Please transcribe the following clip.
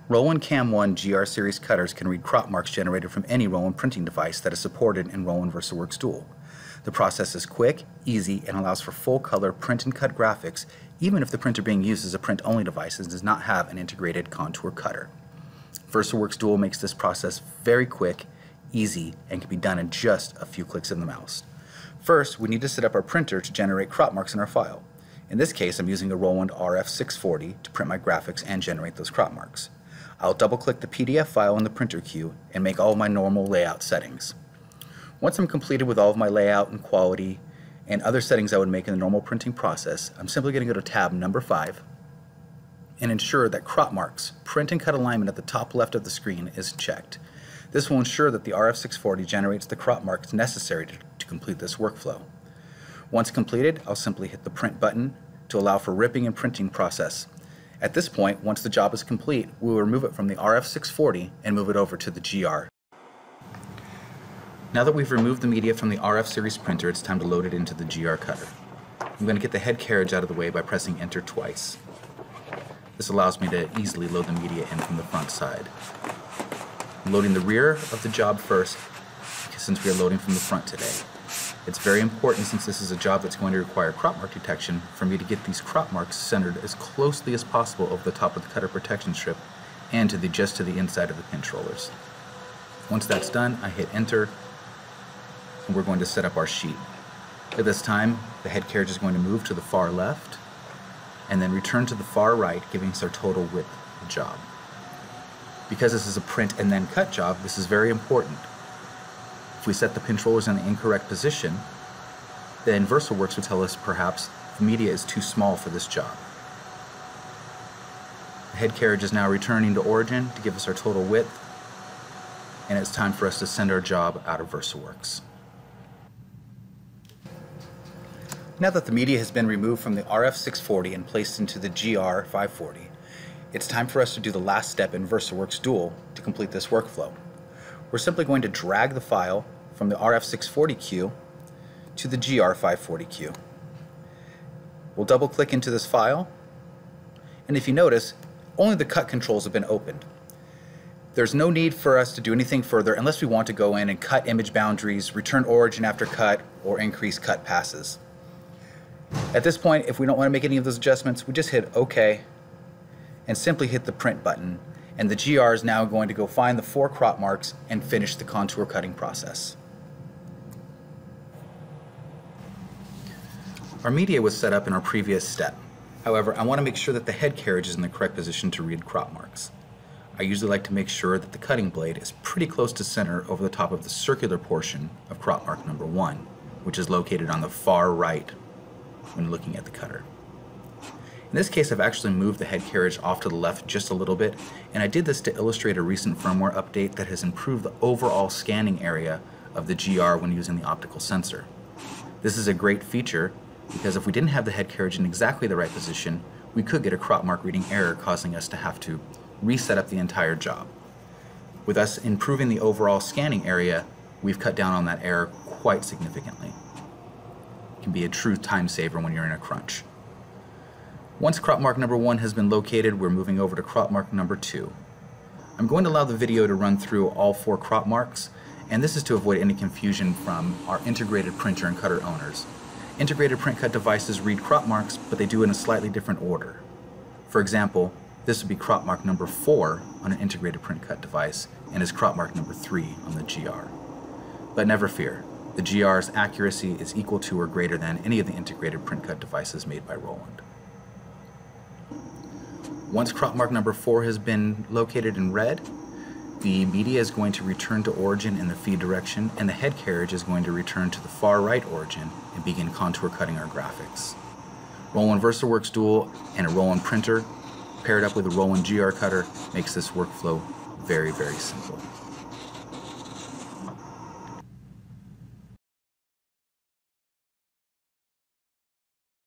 Roland CAMM-1 GR series cutters can read crop marks generated from any Roland printing device that is supported in Roland VersaWorks Dual. The process is quick, easy, and allows for full-color print and cut graphics, even if the printer being used is a print-only device and does not have an integrated contour cutter. VersaWorks Dual makes this process very quick, easy, and can be done in just a few clicks of the mouse. First, we need to set up our printer to generate crop marks in our file. In this case, I'm using a Roland RF640 to print my graphics and generate those crop marks. I'll double-click the PDF file in the printer queue and make all of my normal layout settings. Once I'm completed with all of my layout and quality and other settings I would make in the normal printing process, I'm simply going to go to tab number 5 and ensure that crop marks, print and cut alignment at the top left of the screen is checked. This will ensure that the RF640 generates the crop marks necessary to complete this workflow. Once completed, I'll simply hit the print button to allow for ripping and printing process. At this point, once the job is complete, we will remove it from the RF640 and move it over to the GR. Now that we've removed the media from the RF series printer, it's time to load it into the GR cutter. I'm going to get the head carriage out of the way by pressing enter twice. This allows me to easily load the media in from the front side. I'm loading the rear of the job first, since we are loading from the front today. It's very important, since this is a job that's going to require crop mark detection, for me to get these crop marks centered as closely as possible over the top of the cutter protection strip and just to the inside of the pinch rollers. Once that's done, I hit enter and we're going to set up our sheet. At this time, the head carriage is going to move to the far left and then return to the far right, giving us our total width of the job. Because this is a print and then cut job, this is very important. If we set the pinch rollers in the incorrect position, then VersaWorks would tell us perhaps the media is too small for this job. The head carriage is now returning to origin to give us our total width, and it's time for us to send our job out of VersaWorks. Now that the media has been removed from the RF640 and placed into the GR-540, it's time for us to do the last step in VersaWorks Dual to complete this workflow. We're simply going to drag the file from the RF640 queue to the GR-540 queue. We'll double click into this file, and if you notice, only the cut controls have been opened. There's no need for us to do anything further unless we want to go in and cut image boundaries, return origin after cut, or increase cut passes. At this point, if we don't want to make any of those adjustments, we just hit OK and simply hit the print button, and the GR is now going to go find the 4 crop marks and finish the contour cutting process. Our media was set up in our previous step. However, I want to make sure that the head carriage is in the correct position to read crop marks. I usually like to make sure that the cutting blade is pretty close to center over the top of the circular portion of crop mark number 1, which is located on the far right when looking at the cutter. In this case, I've actually moved the head carriage off to the left just a little bit, and I did this to illustrate a recent firmware update that has improved the overall scanning area of the GR when using the optical sensor. This is a great feature because if we didn't have the head carriage in exactly the right position, we could get a crop mark reading error, causing us to have to reset up the entire job. With us improving the overall scanning area, we've cut down on that error quite significantly. It can be a true time saver when you're in a crunch. Once crop mark number 1 has been located, we're moving over to crop mark number 2. I'm going to allow the video to run through all 4 crop marks, and this is to avoid any confusion from our integrated printer and cutter owners. Integrated print cut devices read crop marks, but they do it in a slightly different order. For example, this would be crop mark number 4 on an integrated print cut device and is crop mark number 3 on the GR. But never fear, the GR's accuracy is equal to or greater than any of the integrated print cut devices made by Roland. Once crop mark number 4 has been located in red, the media is going to return to origin in the feed direction, and the head carriage is going to return to the far right origin and begin contour cutting our graphics. Roland VersaWorks Dual and a Roland printer paired up with a Roland GR cutter makes this workflow very, very simple.